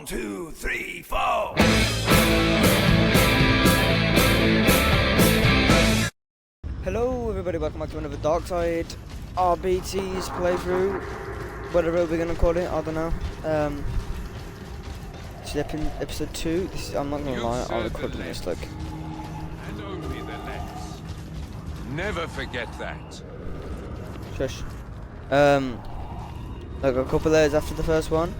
2, 3, 4. Hello everybody, welcome back to another Darktide RBT's playthrough, whatever we're gonna call it, I don't know. This is episode 2. This is, I'm not gonna lie, I recorded this like. And only the less. Never forget that. Shush. Like a couple of days after the first one,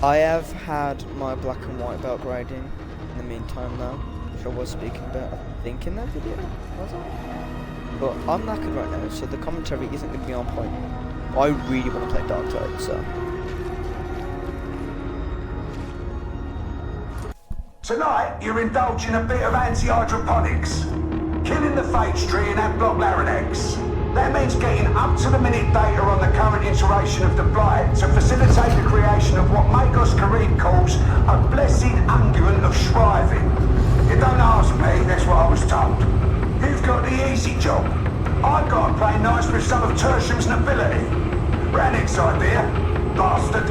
I have had my black and white belt grading in the meantime now, which I was speaking about, I think, in that video, was I? But I'm knackered right now, so the commentary isn't going to be on point. I really want to play Darktide, so. Tonight, you're indulging a bit of anti-hydroponics. Killing the phage tree and that block larynx. That means getting up-to-the-minute data on the current iteration of the blight to facilitate the creation of what Magos Kareem calls a blessed unguent of shriving. You don't ask me, that's what I was told. You've got the easy job. I've got to play nice with some of Tertium's nobility. Rannick's idea, bastard.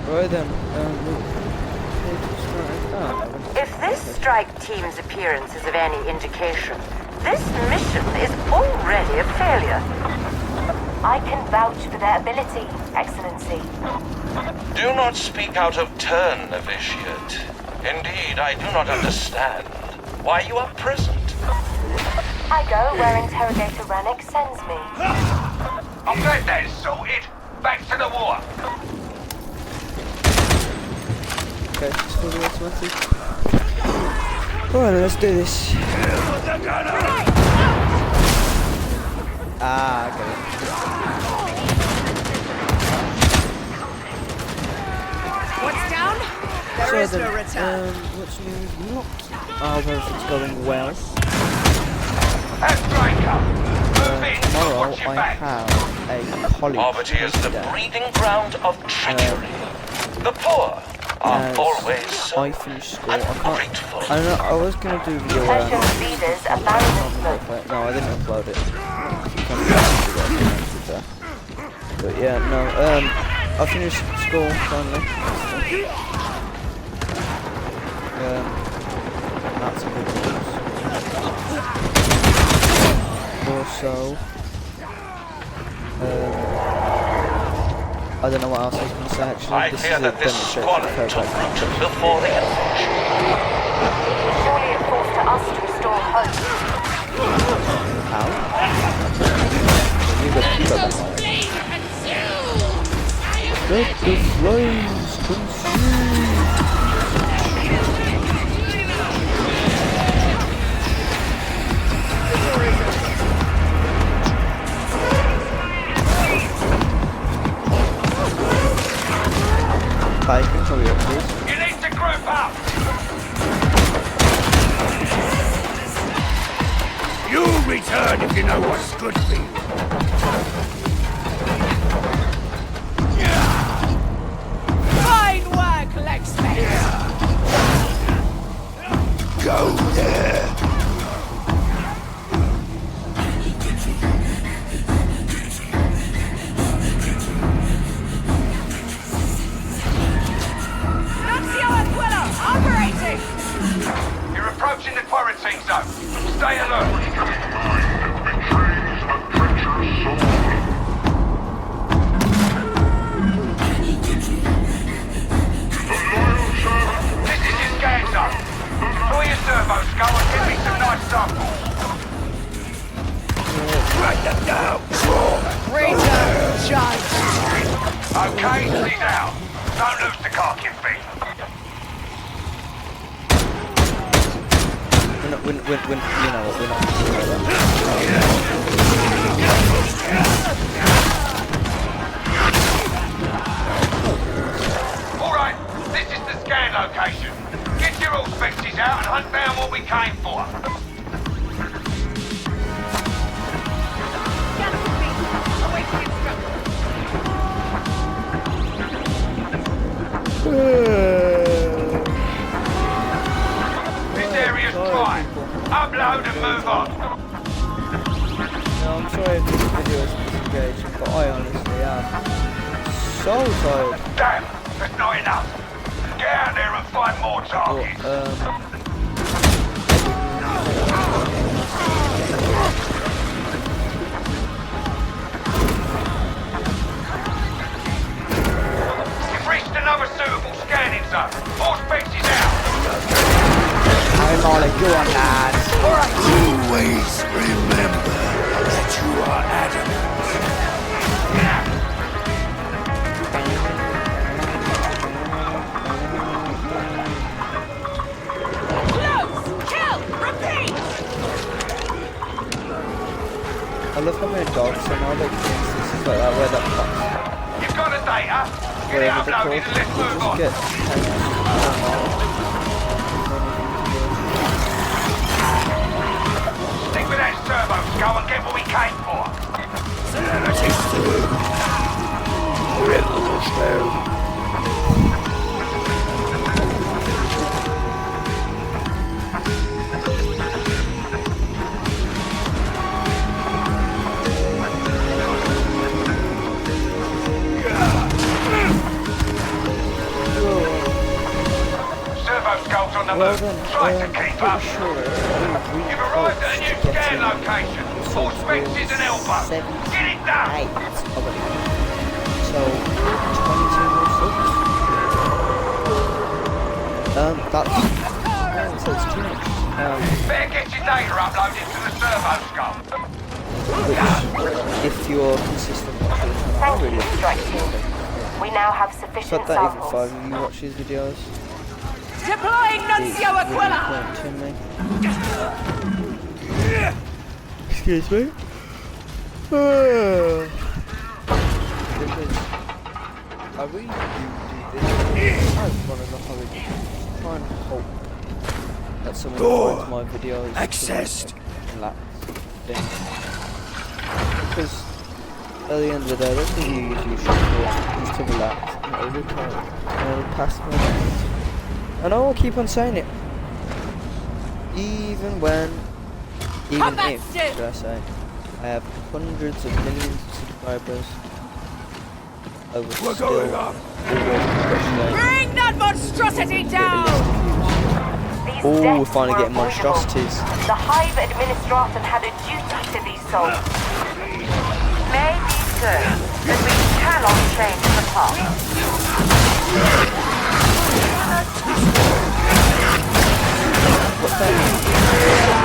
Right then, If this strike team's appearance is of any indication, this mission is already a failure. I can vouch for their ability, Excellency. Do not speak out of turn, Novitiate. Indeed, I do not understand why you are present. I go where Interrogator Rannick sends me. I'm glad that is sorted. Back to the war. okay, it's fully automatic. Alright, let's do this. Ah, okay. What's down? There is no return. What's news? Oh, everything's going well. That's Striker. Tomorrow I have a college. Poverty is the day. breeding ground of treachery. The poor are As always so I finished school. I ungrateful. don't know, I was gonna do video Tertium's leaders abandoned them. no, I didn't upload it. But yeah, no, I finished school finally. That's good news. Also, I don't know what else I was going to say actually. I This fear is a that this demonstration squalor of took Code root before the unfortunate. Surely it falls to us to restore hope. How? You got that right. Let the flames consume. Bacon, probably up please. You need to group up. You'll return if you know what's good for you. Fine work, Lexman. Go there. Nuncio Aquila, operating. You're approaching the quarantine zone. Stay alert. This is your scan zone. Deploy your servos, go and give me some nice samples. Write them down. Draw. Razor, judge. Okay, see down. Don't lose the carking feet. You know what, we're not Alright, this is the scan location. Get your all fixes out and hunt down what we came for. load and move on. No, I'm sorry if this video is disengaging, but I honestly am so tired. Damn, that's not enough. Get out there and find more targets. You've reached another suitable scanning zone. More species out. I'm Molly, go on, lads. Always remember that you are adamant. I love how many dogs are now, like, for instance, it's like that, where that fox, You've got the data. Get it whatever they're called, uploaded and let's they move just on. get Stick with that servo skull and get what we came for. Servo skulls on the well move. then, Try to I'm keep pretty up. sure You've arrived at a new scan location. All species and elbow. Get it done. 8 already. So, 22 more subs. That's... so it's too much. Better get your data uploaded to the servo skull. Which, if you're consistent watcher of the channel, I Thank really you, Strike appreciate Team. it. We now have It's sufficient not that even samples. fun when you watch these videos. Deploying It's Nuncio really Aquila! important to me. Excuse me. Because I really do this. I want to know how it try and hope that someone finds my videos Accessed. and that thing. Because at the end of the day, that's what you usually shoot for, is to relax and overcome and pass my days. And I will keep on saying it. Even if, should I say, I have hundreds of millions of subscribers, I will We're still going up. always appreciate Bring that monstrosity getting down! list views. These Oh, we're deaths finally were getting avoidable. monstrosities. The Hive Administratum had a duty to these souls. Maybe so, but we cannot change the past. What's that?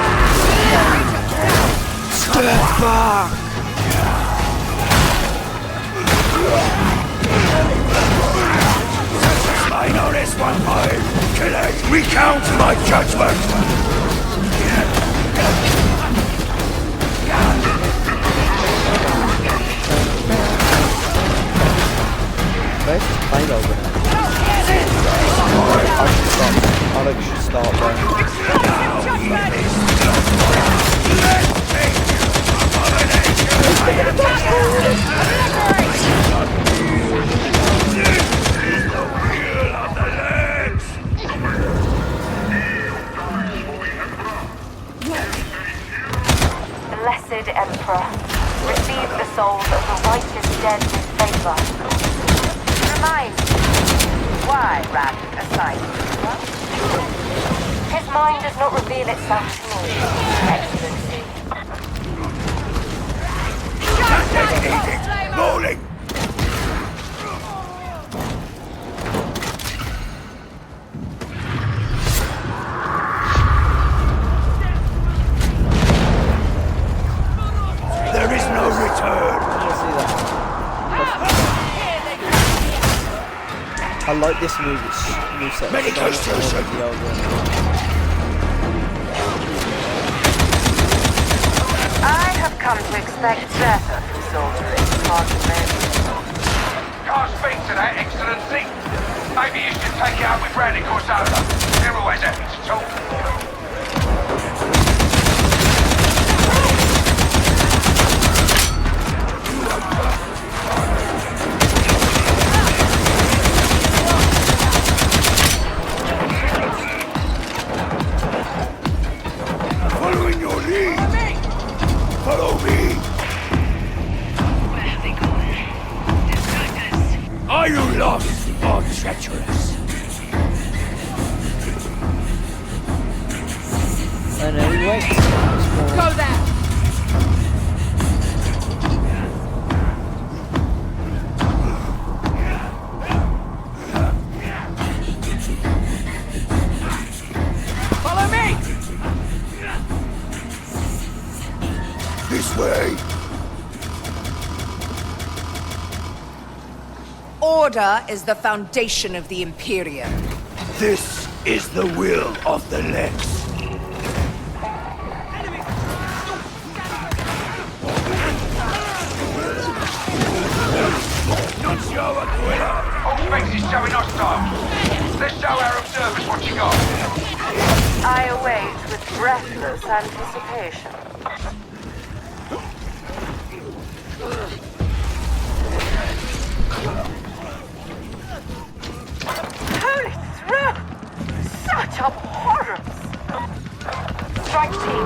Step back! I know this one, boy. Killers, recount my judgment. Where's this plane over now? I should start there. Blessed Emperor, receive the souls of the righteous dead with favor. Remind me, why ran aside? His mind does not reveal itself to me, Excellency. Bowling! There is no return. I see that. I like this new set. Medical so much more than the old one. I have come to expect better from soldiers, Martin. Can't speak to that, Excellency. Maybe you should take it up with Rannick or Zola. They're always happy to talk. Following your lost or treacherous. And anyway, Go there. Follow me. This way. Order is the foundation of the Imperium. This is the will of the Lex. All faces showing hostile. Let's show our observers what you got. I await with breathless anticipation. Holy throat! Such abhorrence! Strike team,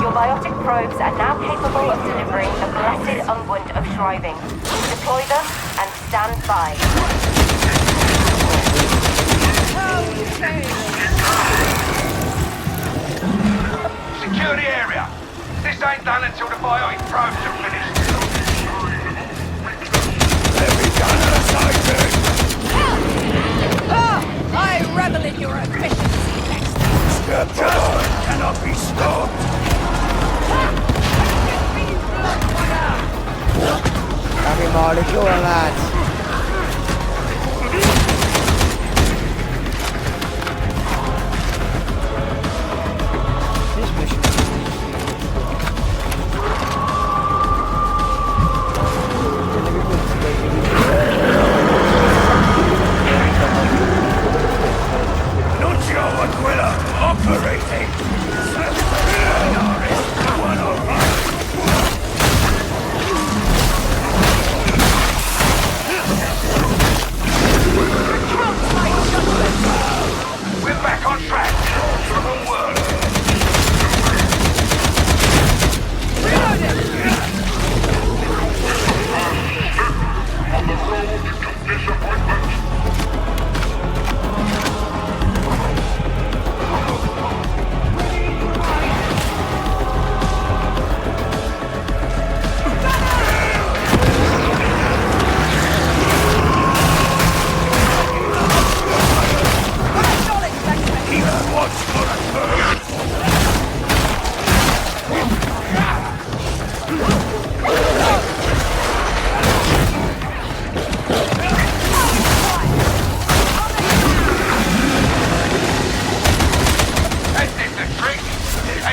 your biotic probes are now capable of delivering the blessed unguent of shriving. Deploy them and stand by. Secure the area. This ain't done until the biotic probes are finished. Every gunner sighted. I revel in your efficiency next time. Scripture cannot be stopped. happy Marty, go on, lads. This mission is Nuncio Aquila operating. We're back on track.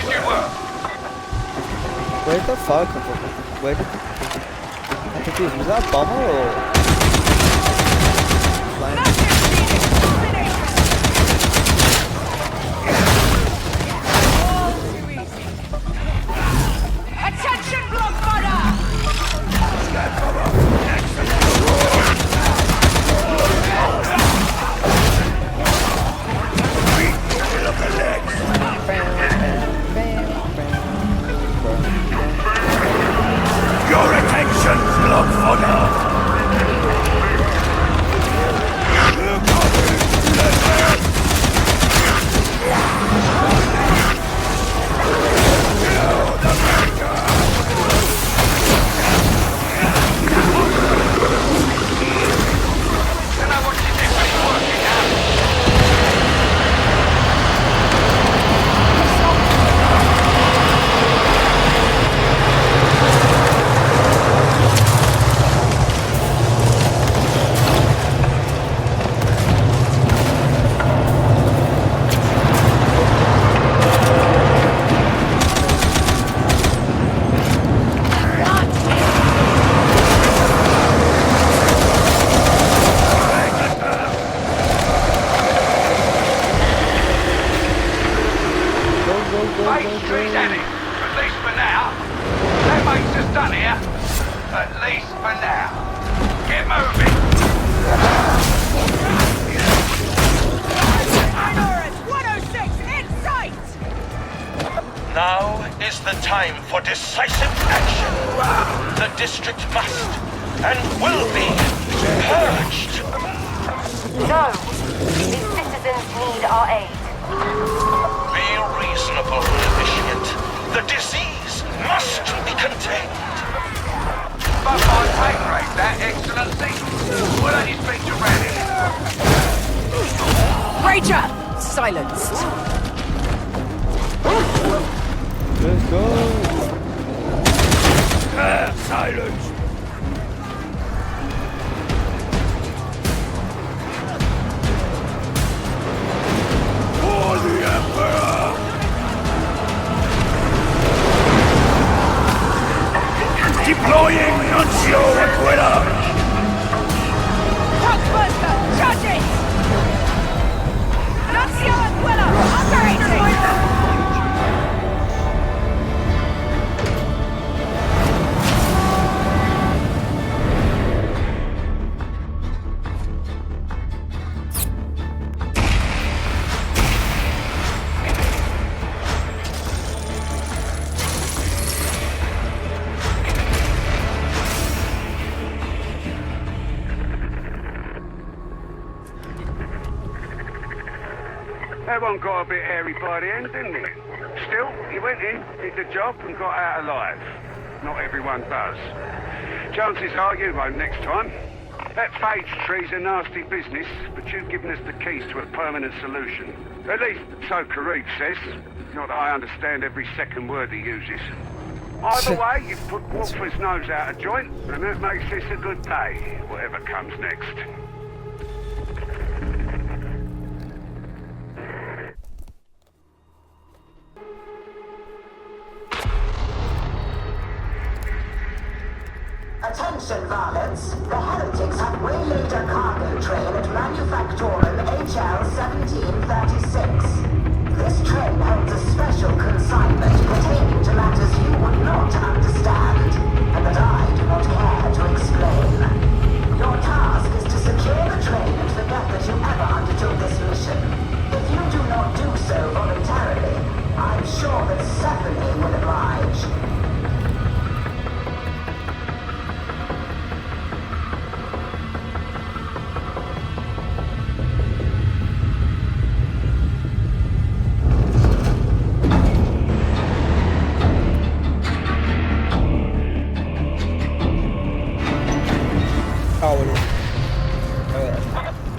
Good work. Where did the fire come from? Where did I'm confused, was that a bomber or flying? Attention, block fodder! Your attention, blood fodder! At least for now. Get moving! Norris, 106, in sight! Now is the time for decisive action. The district must and will be purged. No. These citizens need our aid. Be reasonable, Novitiate. The disease must be contained. But my pay rate, that excellency. Will only speak to Randy. Ranger! Silenced. Let's go. Silence. For the Emperor. Deploying Nuncio Aquila! Cockbuster, charge it! Nuncio Aquila, operating! That one got a bit hairy by the end, didn't it? Still, he went in, did the job, and got out alive. Not everyone does. Chances are you won't next time. That phage tree's a nasty business, but you've given us the keys to a permanent solution. At least, so Karib says. Not that I understand every second word he uses. Either way, you've put Wolfer's nose out of joint, and that makes this a good day, whatever comes next. Attention, varlets. The heretics have waylaid a cargo train at Manufactorum HL 1736. This train holds a special consignment pertaining to matters you would not understand, and that I do not care to explain. Your task is to secure the train and forget that you ever undertook this mission. If you do not do so voluntarily, I'm sure that Stephanie will oblige.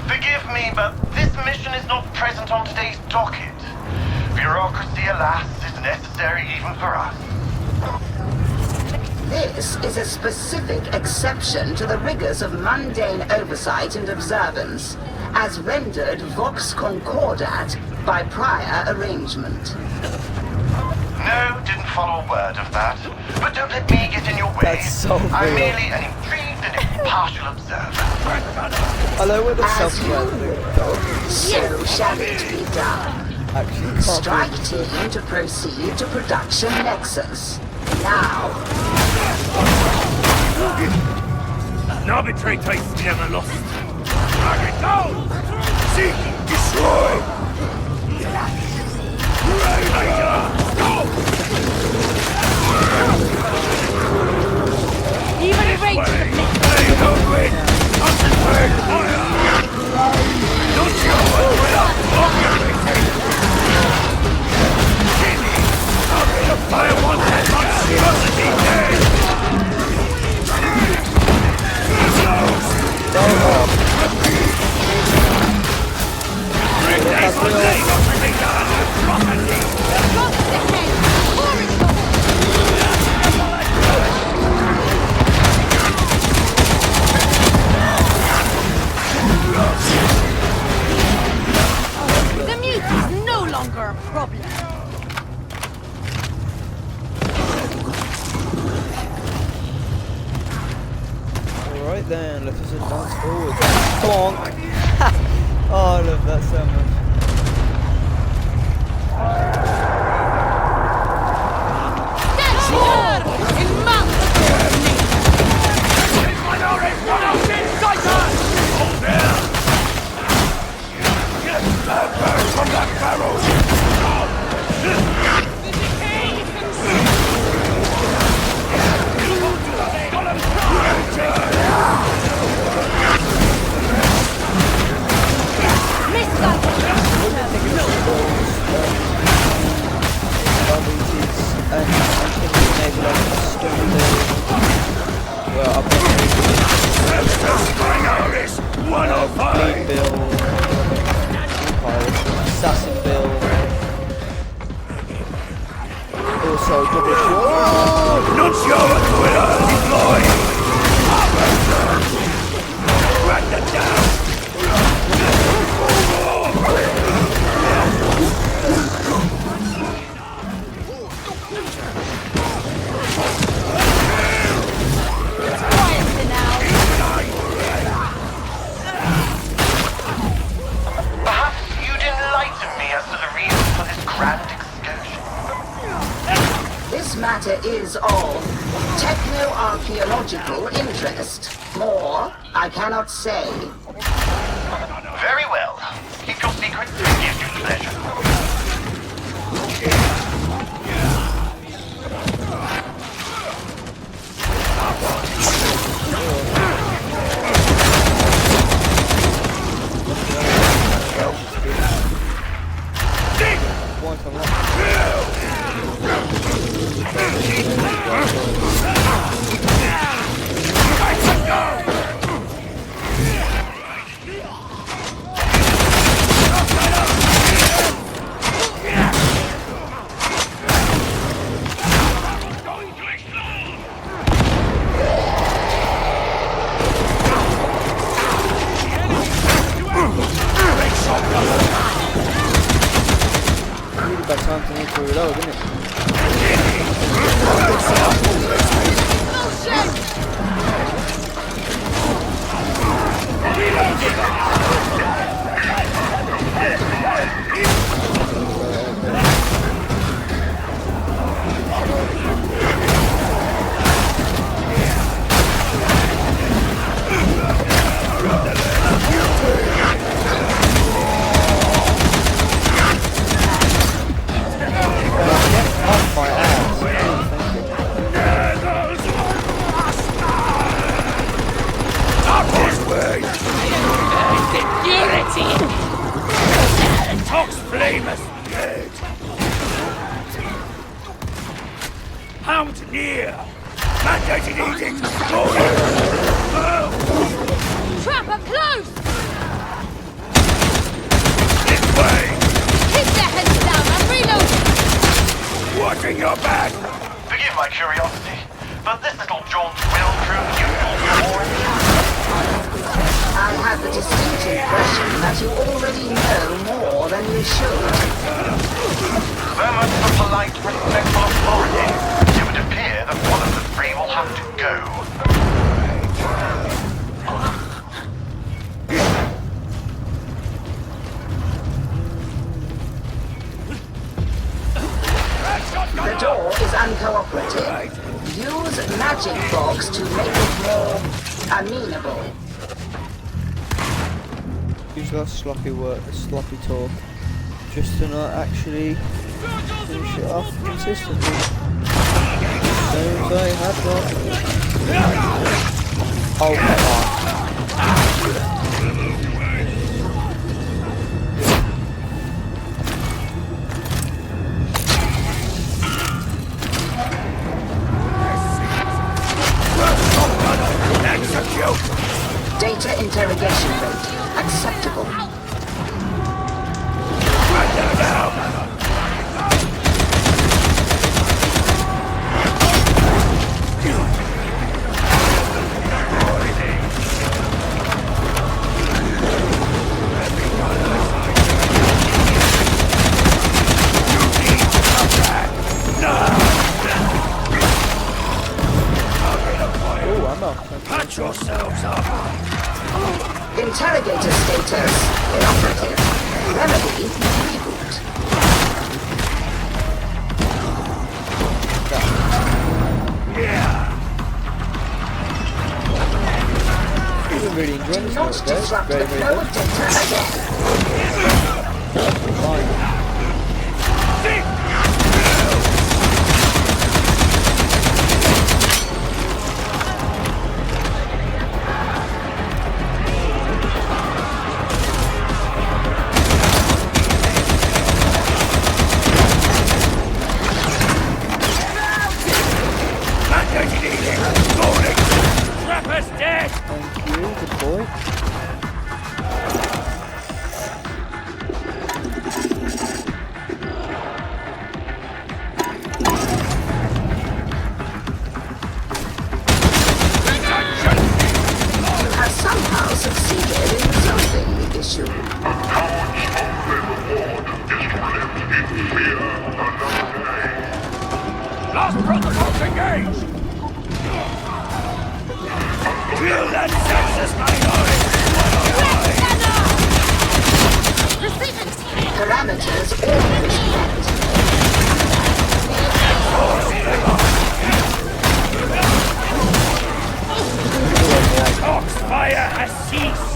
Forgive me, but this mission is not present on today's docket. Bureaucracy, alas, is necessary even for us. This is a specific exception to the rigors of mundane oversight and observance, as rendered vox concordat by prior arrangement. No, didn't follow a word of that. But don't let me get in your way. That's so I'm real. merely an intrigued and impartial observer. I know where the As software you will, so shall it be done. actually can't Strike be- team to proceed to production nexus. Now, An arbitrary taste never lost. Drag it down! Seek, destroy! Even rate the Hey, don't win! Concentrate! Fire! Don't show us without operating! The fire wants that monstrosity dead! Bring that Sunday operating monstrosity! got the head! Horrible! The mute is no longer a problem. Alright then, let us advance forward. Bonk! Oh, I love that so much. That's war! In months! From that barrel! assassin build. Also double shot. Not sure what's going on. Deploy. Crack that down. Perhaps you'd enlighten me as to the reason for this grand excursion. This matter is of techno-archaeological interest. More, I cannot say. Very well. Keep your secret. Gives you pleasure. One from really bad time to need to reload, isn't it? Off my ass. Tox flamers dead. Hound near. Mandated eating. Trap up close! This way. Keep their heads down, I'm reloading! Watching your back. Forgive my curiosity, but this little jaunt will prove useful for you. I have the distinct impression that you already know more than you should. So much for polite, respectful authority. It would appear that one of the three will have to go. The door is uncooperative. Use magic box to make it more amenable. Use that sloppy work, sloppy talk, just to not actually finish it off consistently. Same as I had one. Oh come on. Data interrogation rate acceptable. Oh, I'm not. Patch yourselves up. Interrogator status inoperative. Remedy reboot. I'm really enjoying Do this not mode, guys. disrupt Very, the very flow good. of data again. Fine. Trapper's dead. Thank you, good boy. Feel that senses minority! Parameters almost met. Fire has ceased!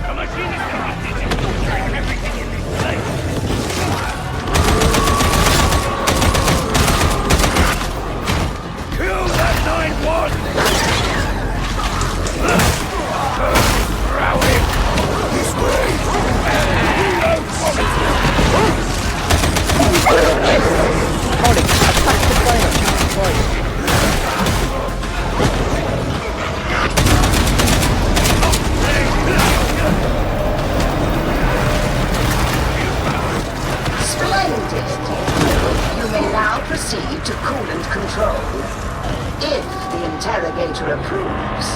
The machine is connected and filtering everything in its place. Kill that 9-1! Rally! This way! Holy, attack the player! Right. Splendid! You may now proceed to coolant control. If the interrogator approves.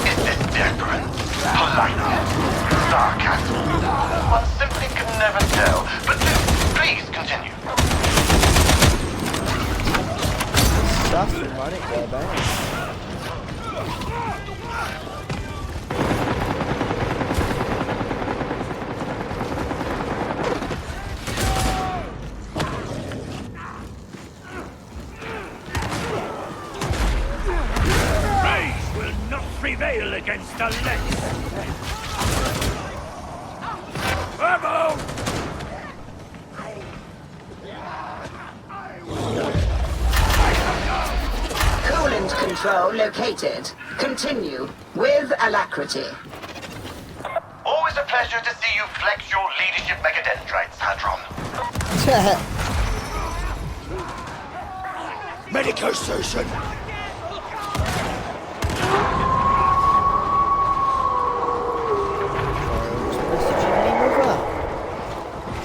Is this deference? Politeness? Sarcasm? One simply can never tell. But please continue. Stuff, run it, go back. Prevail against the less. Bravo! Coolant control located. Continue with alacrity. Always a pleasure to see you flex your leadership megadendrites, Hadron. Medical station!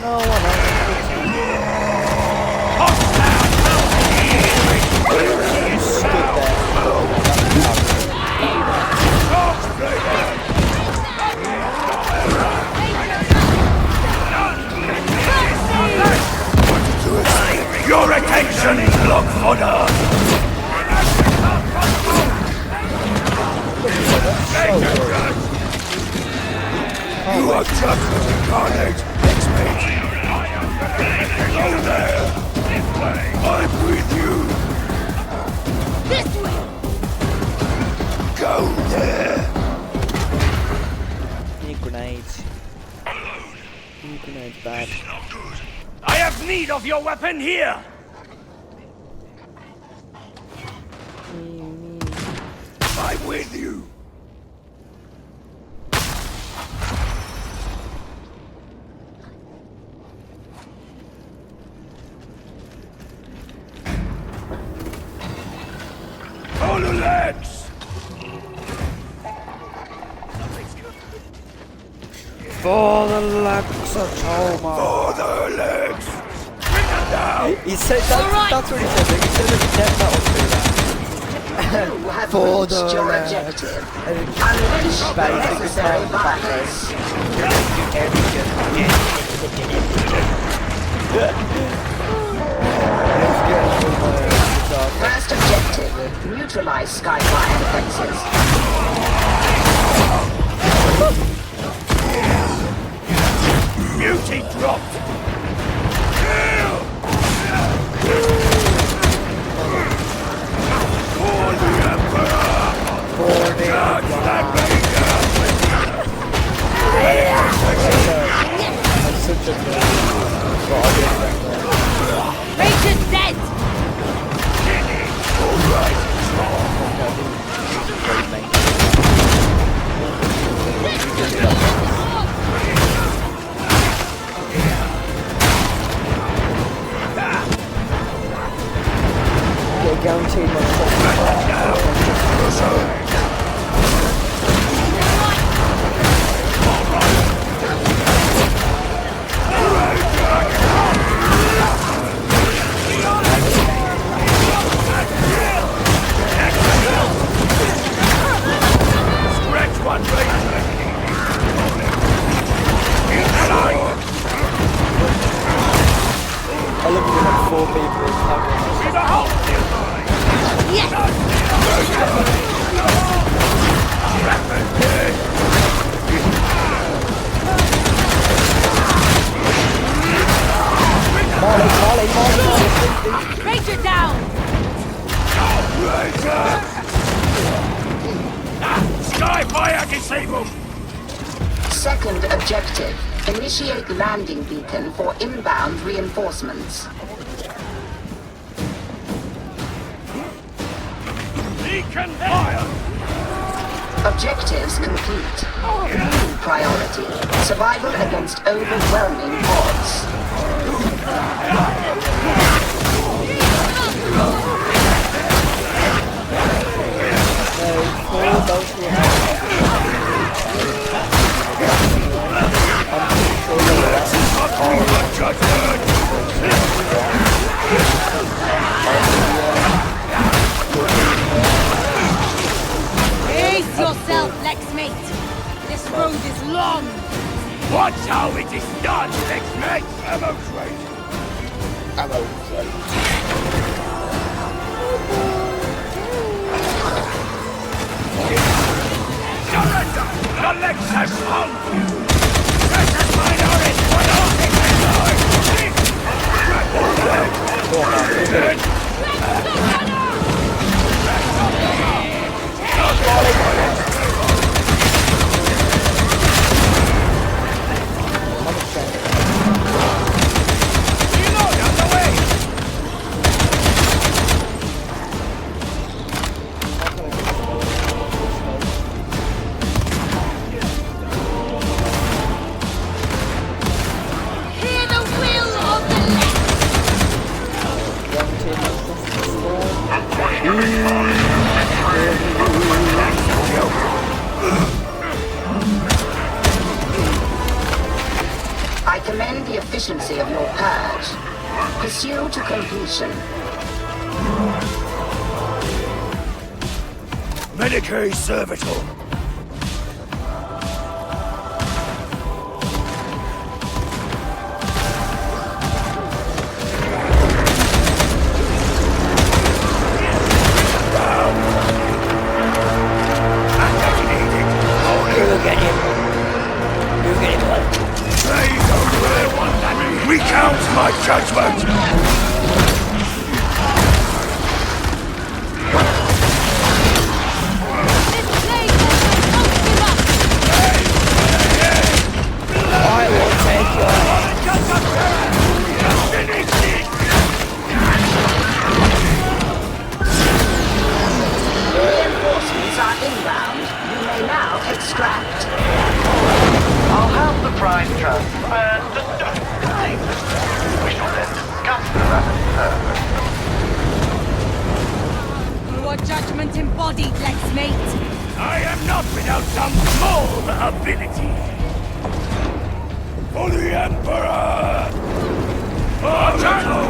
No, why not? Your attention is block fodder! You are just incarnate. Next page. Go there. This way. I'm with you. This way! Go there. Need grenades. Need grenades bad. I have need of your weapon here. I'm with you. All the legs! For the legs of Toma. For the legs! Bring them down! He said that's what he said. He said that that was You have For reached the your legs. objective. And Unleash the Bad, necessary violence. First objective, neutralize Skyfire defenses. Beauty dropped! For the Emperor! For the Judge that That's such a Rachel's dead! Guaranteed Fire disabled! Second objective. Initiate landing beacon for inbound reinforcements. Beacon fire! Objectives complete. New priority. Survival against overwhelming odds. Brace yourself, Lexmate. This road is long. Watch how it is done, next mate! Ammo crate! Surrender! The legs have found you! This is minority! What else is Reload on the way! Hear the will of the left. I commend the efficiency of your purge. Pursue to completion. Medicare servitor. Recount my judgment! This place won't give up. I will take your Reinforcements are inbound. You may now extract. I'll have the prize transferred to darktide. We shall then discuss the matter further. Your judgment embodied, Lexmate. I am not without some small ability. For the Emperor!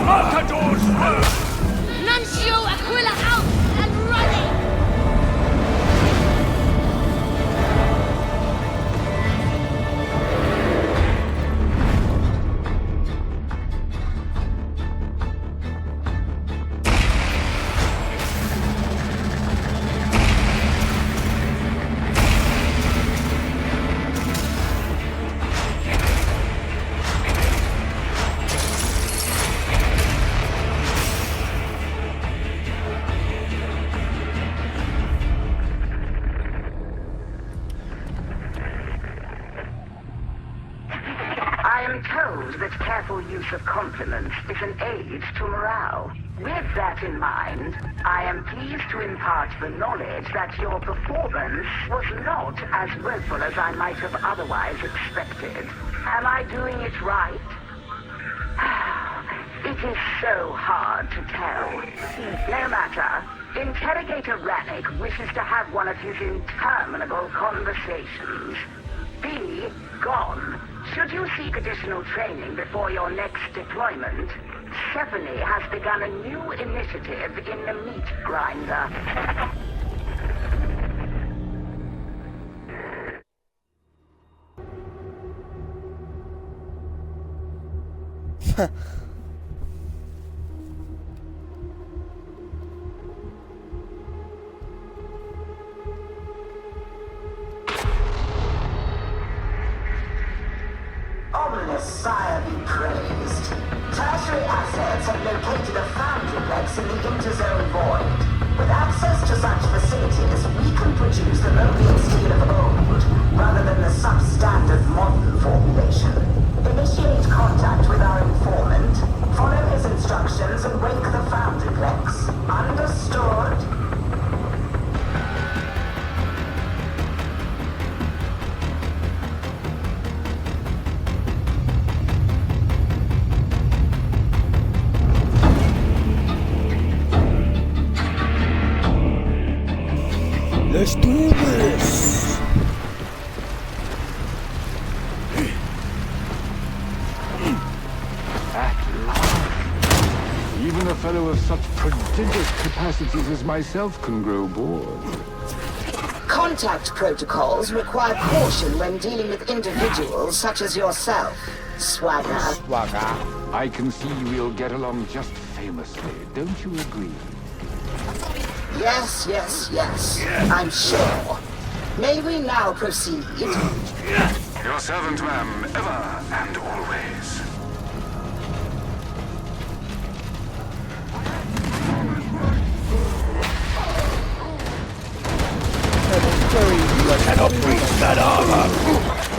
Matadors first! Nuncio Aquila out and running. I am told that careful use of compliments is an aid to morale. With that in mind, I am pleased to impart the knowledge that your performance was not as woeful as I might have otherwise expected. Am I doing it right? It is so hard to tell. No matter. Interrogator Rannick wishes to have one of his interminable conversations. Be gone. Should you seek additional training before your next deployment, Stephanie has begun a new initiative in the meat grinder. Ominous sire be praised. Tertiary assets have located a foundryplex in the interzone void. With access to such facilities, we can produce the molten steel of Let's do this! Even a fellow of such prodigious capacities as myself can grow bored. Contact protocols require caution when dealing with individuals such as yourself, Swagger. I can see we'll get along just famously, don't you agree? Yes, yes, yes. I'm sure. May we now proceed? Your servant, ma'am, ever and always. Cannot breach that armor!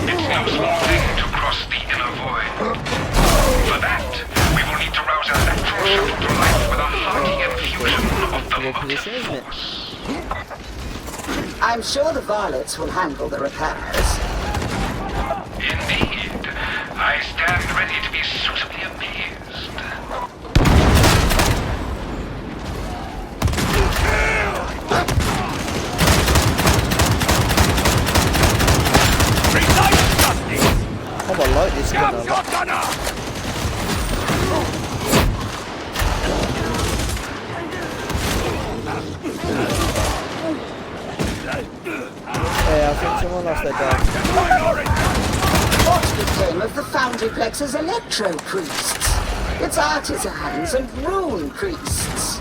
It's no small thing to cross the inner void. For that, we will need to rouse electro shuttle to life with a hearty infusion of the motive force. I'm sure the varlets will handle the repairs. Indeed. I stand ready to be suitably amazed. Oh, I like this gun a lot. Yeah, I think someone lost their dog. What became of the Foundryplex's electro priests? Its artisans and rune priests?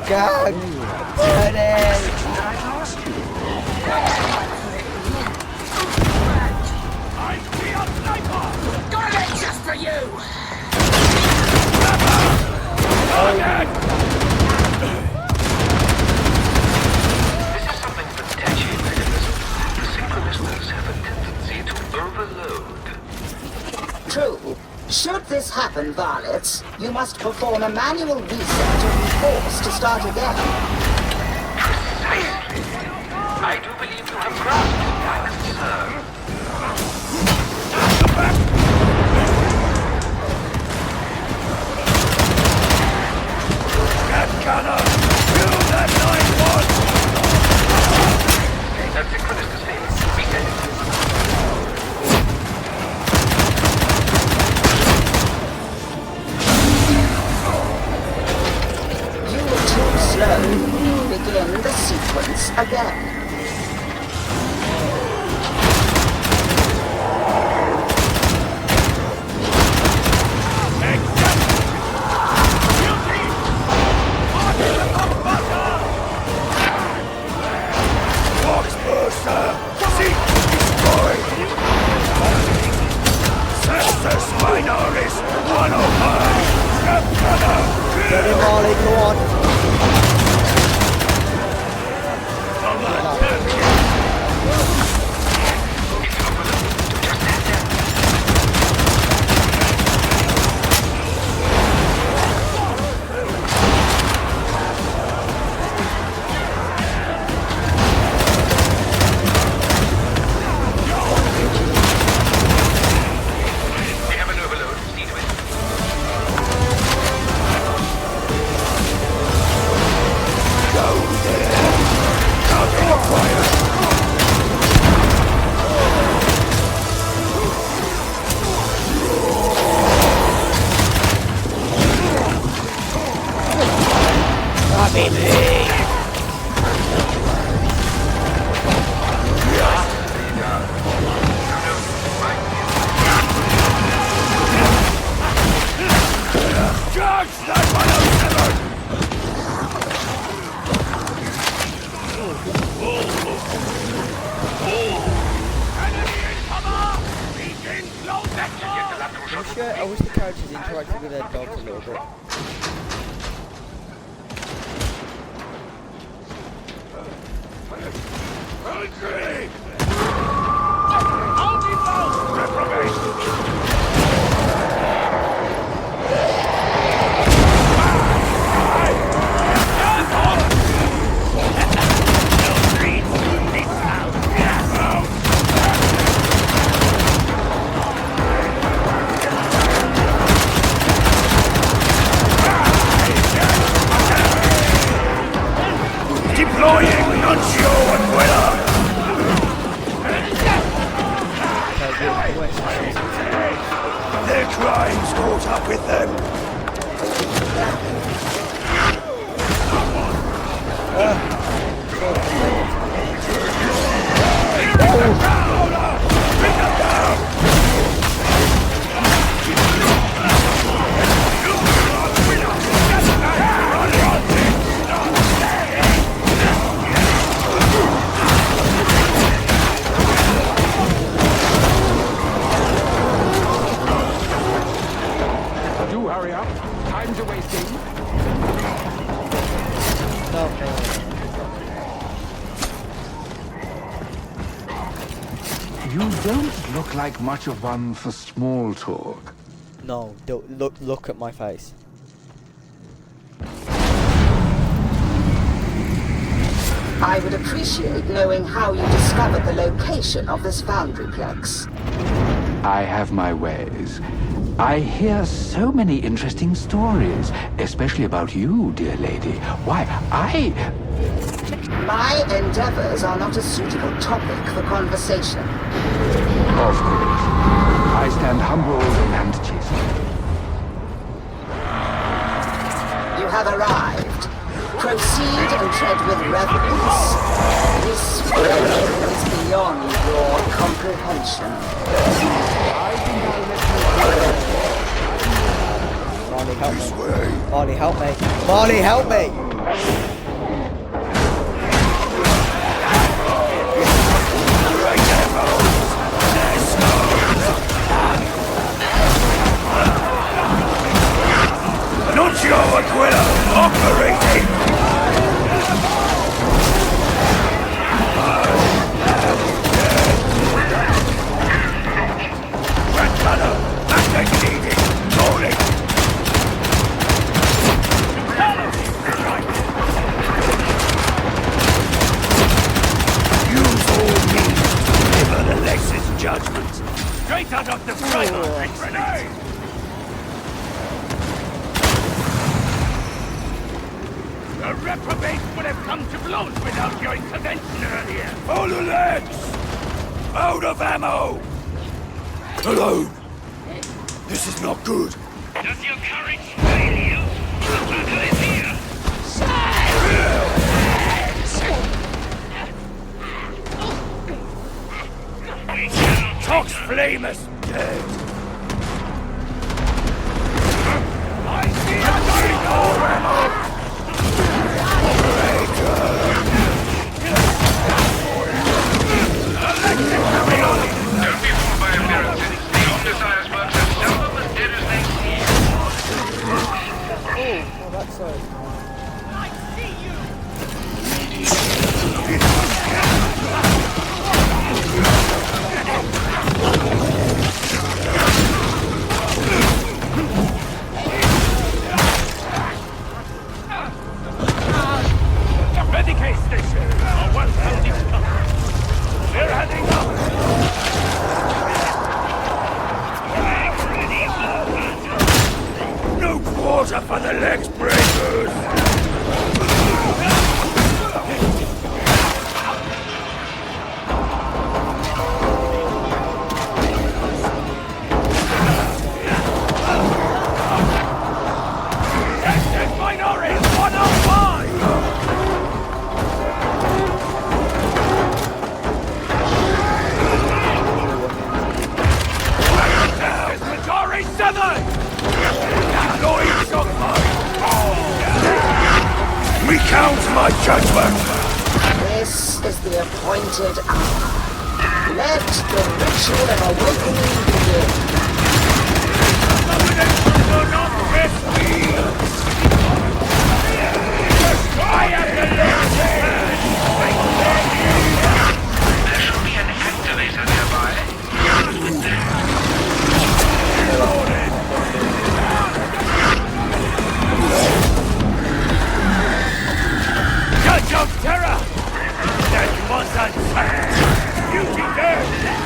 God, turn it! Garnet just for you! This is something for Tetchy mechanism. The synchronistas have a tendency to overload. True. Should this happen, varlets, you must perform a manual reset or be forced to start again. Precisely. I do believe you have grasped my concern. Cat cannon! Kill that 9-1! That synchronistas failed. Reset it. Slow. Begin the sequence again. Get him, Molly, go on. I wish the characters interacted with their dogs a little bit. Infantry! Hold it low! Reprobate! Deploying Nuncio and Guilla! Their crimes caught up with them. Do hurry up. Time's a wasting. You don't look like much of one for small talk. No, don't look at my face. I would appreciate knowing how you discovered the location of this foundryplex. I have my ways. I hear so many interesting stories, especially about you, dear lady. Why, My endeavors are not a suitable topic for conversation. Of course. I stand humbled and chastened. You have arrived. Proceed and tread with reverence. This realm is beyond your comprehension. Marley, help me. Marley, help me. Marley, help me! Nuncio Aquila operating! Grandmother, acting needed! Rolling! Use all means to deliver the Lex's judgment! Straight out of the frame! Grenade! The reprobate would have come to blows without your intervention earlier. Follow the legs! Out of ammo! Alone! This is not good. Does your courage fail you? The battle is here! Tox Flame is dead! I see a ammo! Don't be fooled by appearances. The Omnissiah's works are seldom as dead as they seem. Oh, that's so. I see The Medicaid station! A well-founded cover! We're heading up! No quarter for the legs breakers! Captain Minority 105! Majority 7! Lloyd shot recount my judgment! This is the appointed hour. Let the ritual of awakening begin. Do not miss me! Destroy at the left hand! You deserve that!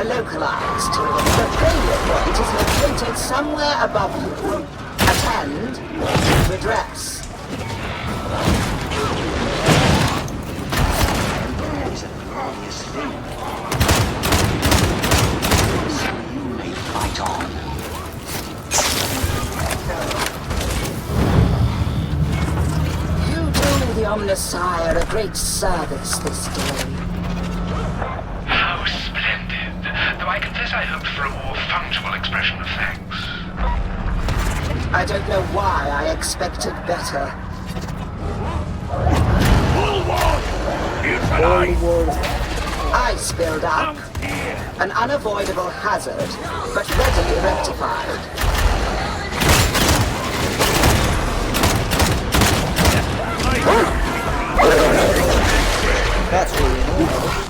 Localized. The failure point is located somewhere above you. Attend. Redress. There's a glorious thing. So you may fight on. You do the Omnissiah a great service this day. How splendid. Though I confess I hoped for a more functional expression of thanks. I don't know why I expected better. Ice build-up. An unavoidable hazard, but readily rectified. That's really annoying.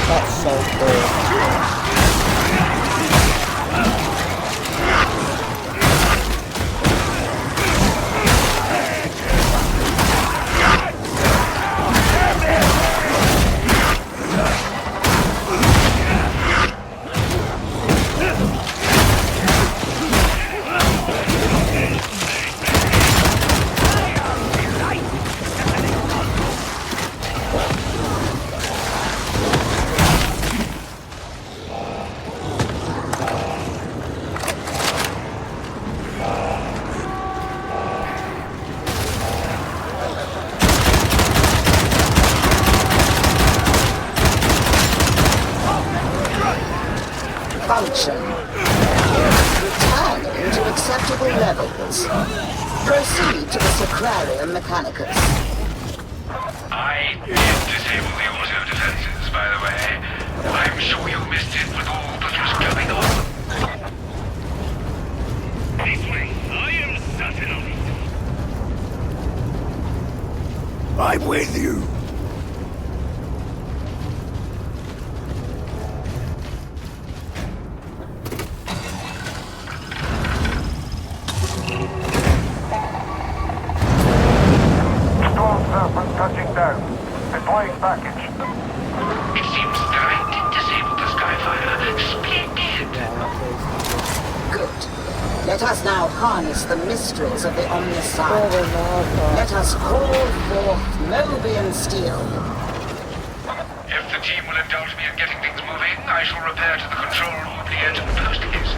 That's so cool. Function. Returning to acceptable levels. Proceed to the Sacrarium Mechanicus. I did disable the auto defenses, by the way. I'm sure you missed it with all that was going on. This way, I am certain of it. I'm with you. Touching down. Deploying package. It seems that I did disable the Skyfire. Splendid! Good. Let us now harness the mysteries of the Omnissiah. Let us call forth Mobian steel. If the team will indulge me in getting things moving, I shall repair to the control room near to post-haste.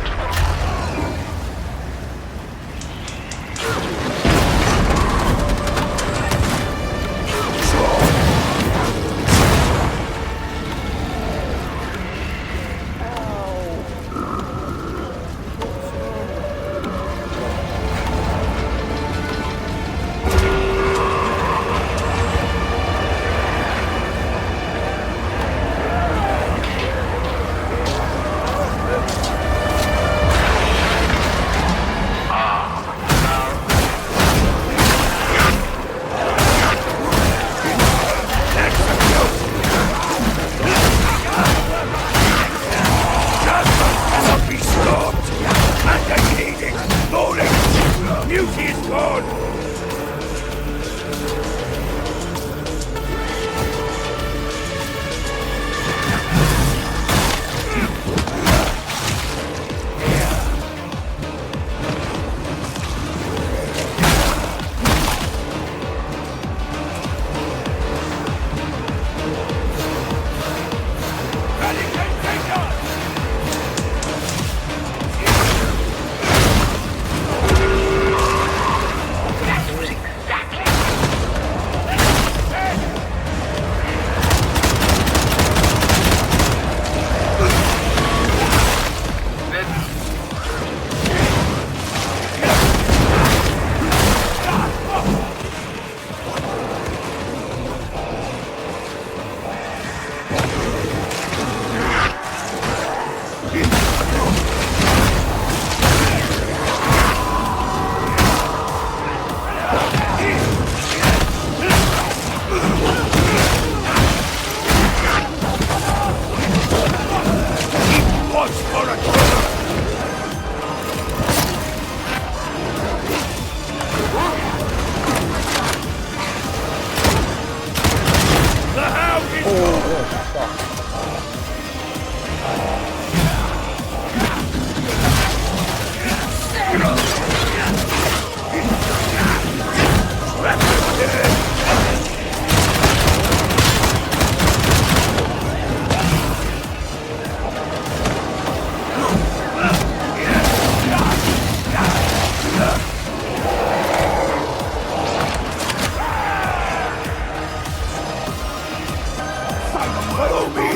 Follow me!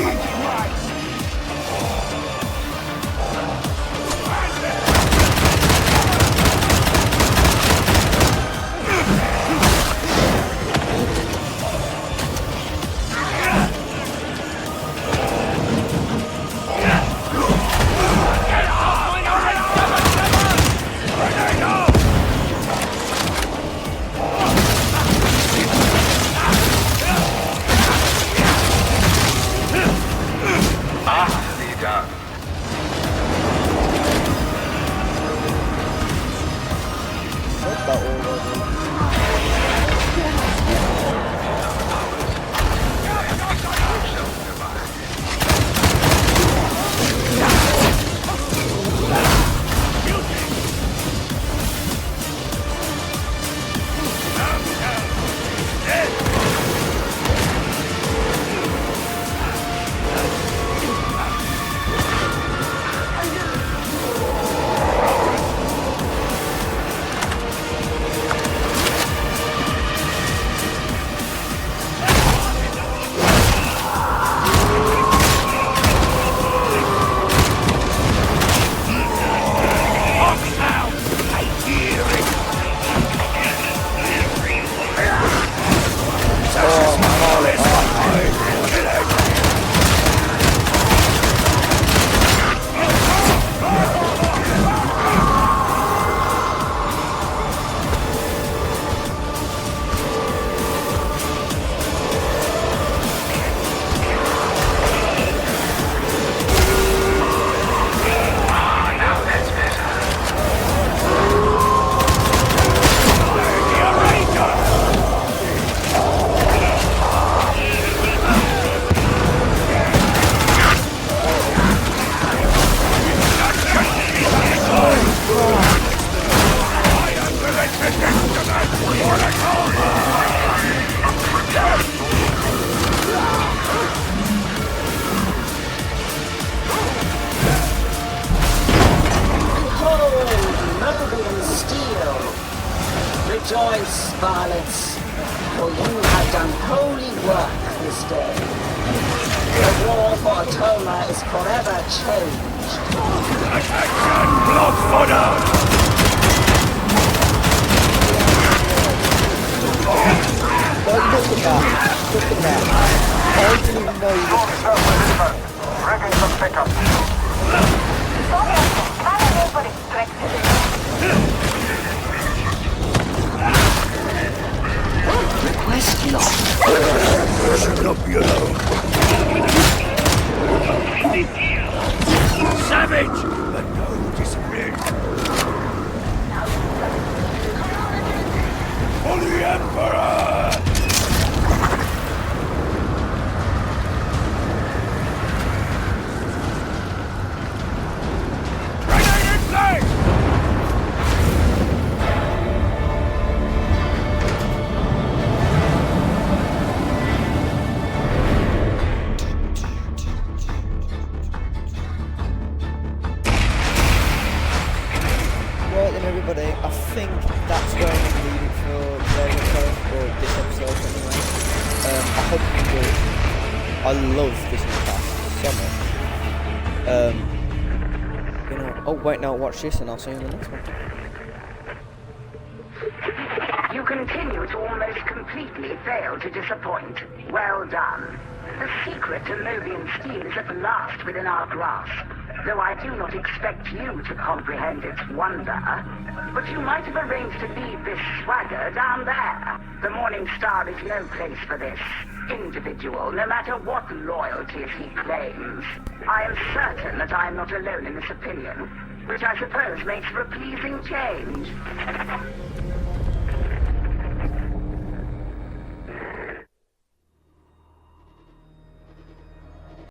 Rejoice, varlets, for you have done holy work this day. The war for Atola is forever changed. Attention, blood fodder! Look at that. I didn't even know you were... Ready for pickup. Request lost. Should not be alone. Savage! But no discipline. For the Emperor! Grenade in place! Right then everybody, I think that's where I'm going to leave it for today's episode, or this episode anyway. I hope you enjoyed it. I love this new cast so much. You know, oh wait, now watch this and I'll see you in the next one. You continue to almost completely fail to disappoint. Well done. The secret to Mobian steel is at last within our grasp, though I do not expect you to comprehend its wonder. But you might have arranged to leave this swagger down there. The Morning Star is no place for this individual, no matter what loyalties he claims. I am certain that I am not alone in this opinion, which I suppose makes for a pleasing change.